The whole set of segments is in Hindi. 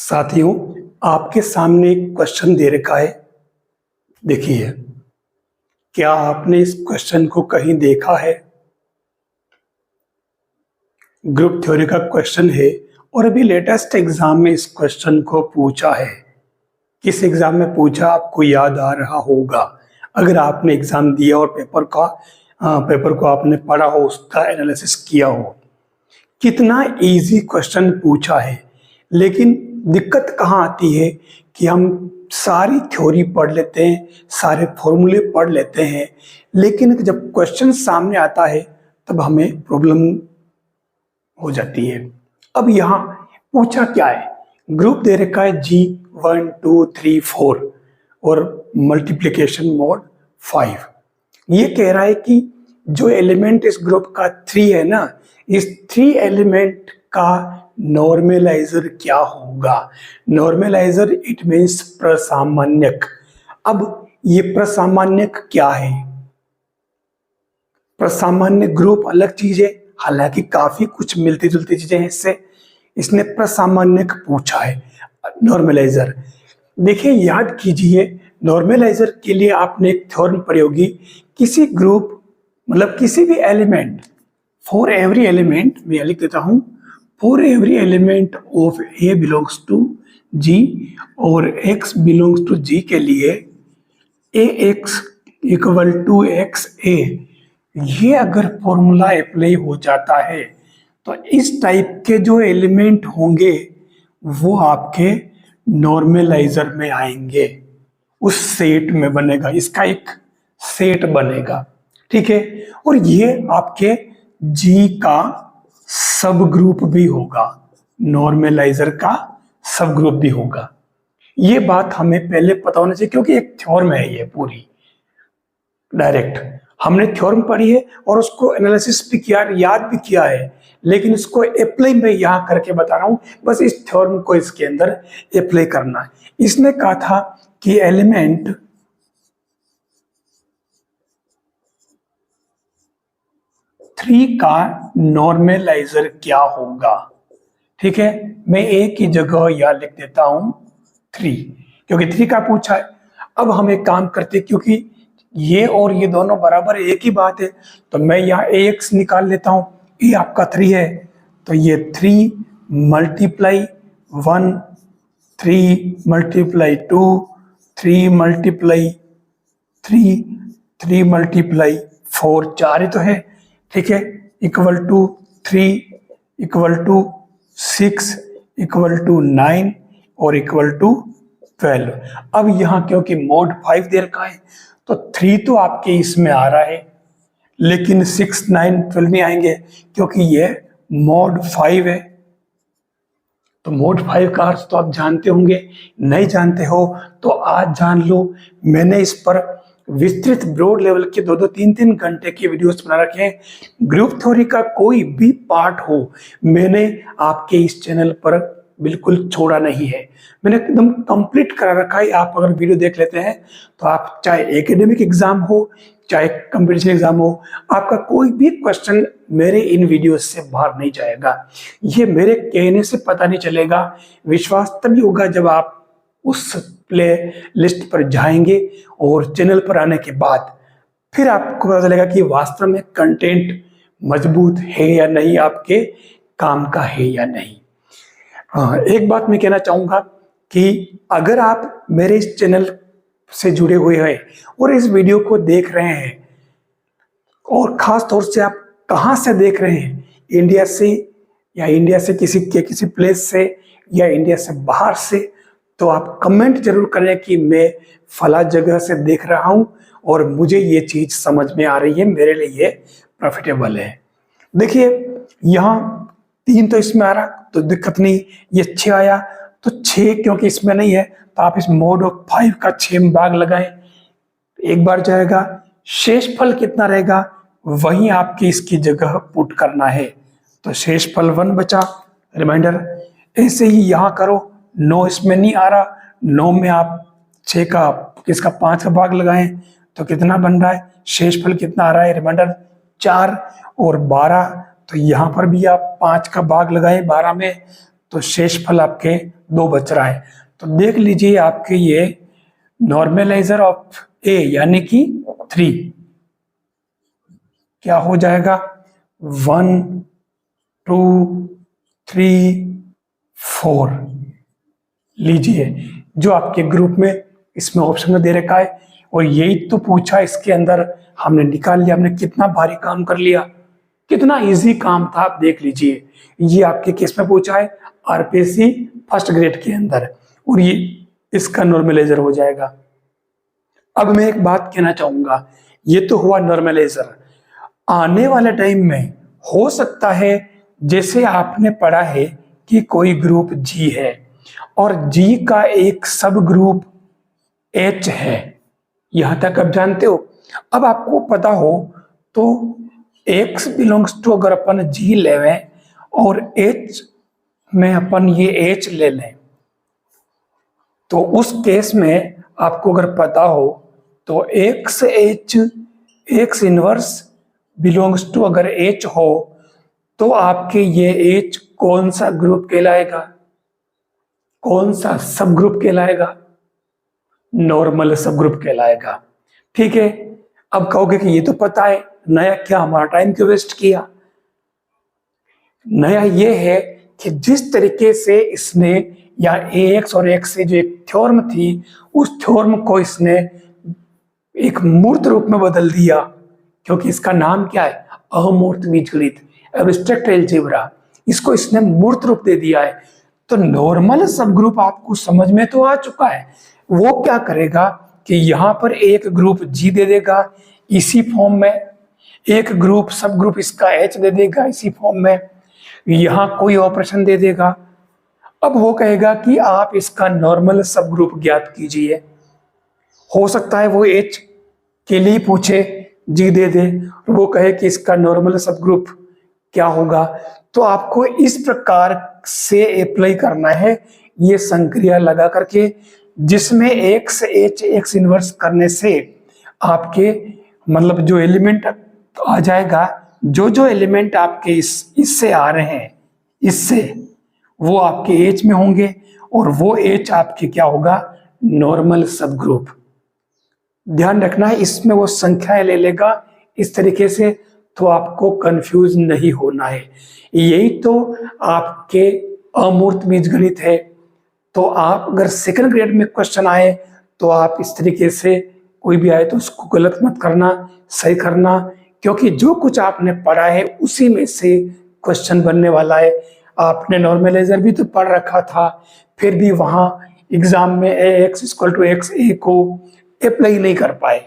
साथियों, आपके सामने एक क्वेश्चन दे रखा है। देखिए, क्या आपने इस क्वेश्चन को कहीं देखा है? ग्रुप थ्योरी का क्वेश्चन है और अभी लेटेस्ट एग्जाम में इस क्वेश्चन को पूछा है। किस एग्जाम में पूछा आपको याद आ रहा होगा। अगर आपने एग्जाम दिया और पेपर को आपने पढ़ा हो, उसका एनालिसिस किया हो, कितना इजी क्वेश्चन पूछा है। लेकिन दिक्कत कहाँ आती है कि हम सारी थ्योरी पढ़ लेते हैं, सारे फॉर्मूले पढ़ लेते हैं, लेकिन जब क्वेश्चन सामने आता है तब हमें प्रॉब्लम हो जाती है। अब यहाँ पूछा क्या है, ग्रुप दे रखा है G1 2 3 4 और मल्टीप्लिकेशन मोड 5। ये कह रहा है कि जो एलिमेंट इस ग्रुप का 3 है ना, इस 3 एलिमेंट का नॉर्मलाइजर क्या होगा। नॉर्मलाइजर इट मीन्स प्रसामान्यक। अब ये प्रसामान्यक क्या है? प्रसामान्य ग्रुप अलग चीज है, हालांकि काफी कुछ मिलती जुलती चीजें हैं इससे। इसने प्रसामान्यक पूछा है नॉर्मलाइजर। देखिए, याद कीजिए, नॉर्मलाइजर के लिए आपने एक थ्योरम पढ़ी होगी। किसी ग्रुप मतलब किसी भी एलिमेंट, फॉर एवरी एलिमेंट, मैं लिख देता हूं, for every element of A belongs to G और एक्स बिलोंग्स टू जी के लिए A X equal to X A, ये अगर फॉर्मूला अप्लाई हो जाता है तो इस टाइप के जो एलिमेंट होंगे वो आपके नॉर्मलाइजर में आएंगे, उस सेट में बनेगा, इसका एक सेट बनेगा। ठीक है, और ये आपके जी का सब ग्रुप भी होगा, नॉर्मलाइजर का सब ग्रुप भी होगा। ये बात हमें पहले पता होना चाहिए, क्योंकि एक थ्योरम है ये पूरी। डायरेक्ट हमने थ्योरम पढ़ी है और उसको एनालिसिस भी किया, याद भी किया है, लेकिन इसको अप्लाई मैं यहां करके बता रहा हूं। बस इस थ्योरम को इसके अंदर अप्लाई करना है। इसने कहा था कि एलिमेंट थ्री का नॉर्मलाइजर क्या होगा। ठीक है, मैं एक ही जगह यहां लिख देता हूं 3, क्योंकि 3 का पूछा है। अब हम एक काम करते, क्योंकि ये और ये दोनों बराबर एक ही बात है, तो मैं यहाँ ax निकाल लेता हूं। ये आपका 3 है, तो ये 3 मल्टीप्लाई 1, 3 मल्टीप्लाई 2, 3 मल्टीप्लाई 3, 3 मल्टीप्लाई 4, 4 ही तो है। ठीक है, equal to 3 equal to 6 equal to 9 और इक्वल टू 12। अब यहाँ क्योंकि मोड 5 दे रखा है तो 3 तो आपके इसमें आ रहा है, लेकिन 6 9 12 नहीं आएंगे, क्योंकि ये मोड 5 है। तो मोड 5 का अर्थ तो आप जानते होंगे, नहीं जानते हो तो आज जान लो। मैंने इस पर विस्तृत ब्रॉड लेवल के 2-2 3-3 घंटे की वीडियोस बना रखे हैं। ग्रुप थ्योरी का कोई भी पार्ट हो, मैंने आपके इस चैनल पर बिल्कुल छोड़ा नहीं है, मैंने एकदम कंप्लीट करा रखा है। आप अगर वीडियो देख लेते हैं तो आप चाहे एकेडमिक एग्जाम हो, चाहे कंपटीशन एग्जाम हो, आपका कोई भी क्वेश्चन मेरे इन वीडियो से बाहर नहीं जाएगा। ये मेरे कहने से पता नहीं चलेगा, विश्वास तभी होगा जब आप उस प्ले लिस्ट पर जाएंगे और चैनल पर आने के बाद फिर आपको पता चलेगा कि वास्तव में कंटेंट मजबूत है या नहीं, आपके काम का है या नहीं। हाँ, एक बात मैं कहना चाहूंगा कि अगर आप मेरे इस चैनल से जुड़े हुए हैं और इस वीडियो को देख रहे हैं, और खास तौर से आप कहां से देख रहे हैं, इंडिया से या इंडिया से किसी प्लेस से या इंडिया से बाहर से, तो आप कमेंट जरूर करें कि मैं फला जगह से देख रहा हूं और मुझे ये चीज समझ में आ रही है, मेरे लिए ये प्रॉफिटेबल है। देखिए, यहाँ 3 तो इसमें आ रहा तो दिक्कत नहीं, ये 6 आया तो 6 क्योंकि इसमें नहीं है तो आप इस मोड ऑफ 5 का 6 में भाग लगाएं, एक बार जाएगा। शेषफल कितना रहेगा वहीं आपकी इसकी जगह पुट करना है, तो शेषफल 1 बचा, रिमाइंडर। ऐसे ही यहां करो, 9 इसमें नहीं आ रहा, 9 में आप 6 का इसका 5 का भाग लगाएं तो कितना बन रहा है, शेषफल कितना आ रहा है, रिमाइंडर 4 और 12, तो यहां पर भी आप 5 का भाग लगाएं 12 में तो शेषफल आपके 2 बच रहा है। तो देख लीजिए आपके ये नॉर्मलाइजर ऑफ ए यानी कि 3 क्या हो जाएगा, 1 2 3 4। लीजिए जो आपके ग्रुप में इसमें ऑप्शन में दे रखा है और यही तो पूछा, इसके अंदर हमने निकाल लिया। हमने कितना भारी काम कर लिया, कितना इजी काम था। आप देख लीजिए ये आपके केस में पूछा है आरपीएससी फर्स्ट ग्रेड के अंदर, और ये इसका नॉर्मलाइजर हो जाएगा। अब मैं एक बात कहना चाहूंगा, ये तो हुआ नॉर्मलाइजर। आने वाले टाइम में हो सकता है जैसे आपने पढ़ा है कि कोई ग्रुप जी है और जी का एक सब ग्रुप एच है, यहां तक आप जानते हो। अब आपको पता हो तो एक्स बिलोंग्स टू, अगर अपन जी लेवें और एच में अपन ये एच ले लें, तो उस केस में आपको अगर पता हो तो X H, X inverse belongs to अगर एच हो तो आपके ये एच कौन सा ग्रुप कहलाएगा, कौन सा सब ग्रुप कहलाएगा, नॉर्मल सब ग्रुप कहलाएगा। ठीक है, अब कहोगे कि ये तो पता है, नया क्या, हमारा टाइम क्यों वेस्ट किया। नया ये है कि जिस तरीके से इसने या एक्स और एक्स से जो एक थ्योरम थी, उस थ्योरम को इसने एक मूर्त रूप में बदल दिया, क्योंकि इसका नाम क्या है, अमूर्त बीजगणित, एब्स्ट्रैक्ट अलजेब्रा। इसको इसने मूर्त रूप दे दिया है। तो नॉर्मल सब ग्रुप आपको समझ में तो आ चुका है। वो क्या करेगा कि यहां पर एक ग्रुप जी दे देगा इसी फॉर्म में, एक ग्रुप सब ग्रुप इसका एच दे देगा इसी फॉर्म में, यहां कोई ऑपरेशन दे देगा। अब वो कहेगा कि आप इसका नॉर्मल सब ग्रुप ज्ञात कीजिए। हो सकता है वो एच के लिए पूछे, जी दे दे, वो कहे कि इसका नॉर्मल सब ग्रुप क्या होगा। तो आपको इस प्रकार से अप्लाई करना है ये संक्रिया लगा करके, जिसमें एक्स एच एक्स इनवर्स करने से आपके मतलब जो एलिमेंट आ जाएगा, जो एलिमेंट आपके इससे आ रहे हैं, इससे वो आपके एच में होंगे और वो एच आपके क्या होगा, नॉर्मल सब ग्रुप। ध्यान रखना है इसमें वो संख्याएं ले लेगा इस तरीके से, तो आपको कंफ्यूज नहीं होना है। यही तो आपके अमूर्त बीजगणित है। तो आप अगर सेकंड ग्रेड में क्वेश्चन आए तो आप इस तरीके से कोई भी आए तो उसको गलत मत करना, सही करना, क्योंकि जो कुछ आपने पढ़ा है उसी में से क्वेश्चन बनने वाला है। आपने नॉर्मलाइजर भी तो पढ़ रखा था, फिर भी वहां एग्जाम में एक्स इक्वल टू एक्स ए को अप्लाई नहीं कर पाए।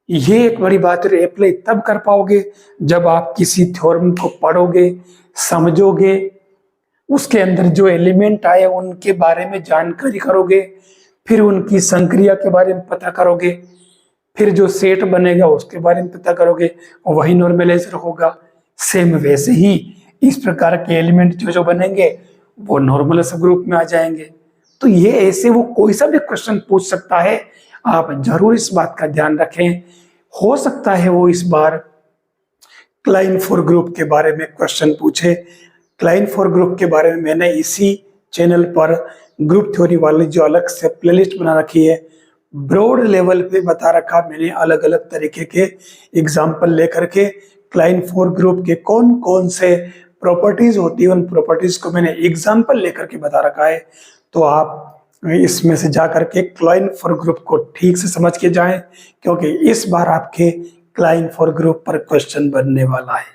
ये एक बड़ी बात है, अप्लाई तब कर पाओगे जब आप किसी थ्योरम को पढ़ोगे, समझोगे, उसके अंदर जो एलिमेंट आए उनके बारे में जानकारी करोगे, फिर उनकी संक्रिया के बारे में पता करोगे, फिर जो सेट बनेगा उसके बारे में पता करोगे, वही नॉर्मलाइजर होगा। सेम वैसे ही इस प्रकार के एलिमेंट जो बनेंगे वो नॉर्मल सब ग्रुप में आ जाएंगे। तो ये ऐसे वो कोई सा भी क्वेश्चन पूछ सकता है, आप जरूर इस बात का ध्यान रखें। हो सकता है वो इस बार क्लाइनफोर ग्रुप के बारे में क्वेश्चन पूछे। क्लाइनफोर ग्रुप के बारे में मैंने इसी चैनल पर ग्रुप थ्योरी वाली जो अलग से प्लेलिस्ट बना रखी है, ब्रॉड लेवल पे बता रखा मैंने, अलग अलग तरीके के एग्जाम्पल लेकर के क्लाइनफोर ग्रुप के कौन कौन से प्रॉपर्टीज होती है, उन प्रॉपर्टीज को मैंने एग्जाम्पल लेकर के बता रखा है। तो आप इसमें से जाकर के क्लाइनफोर ग्रुप को ठीक से समझ के जाएं, क्योंकि इस बार आपके क्लाइनफोर ग्रुप पर क्वेश्चन बनने वाला है।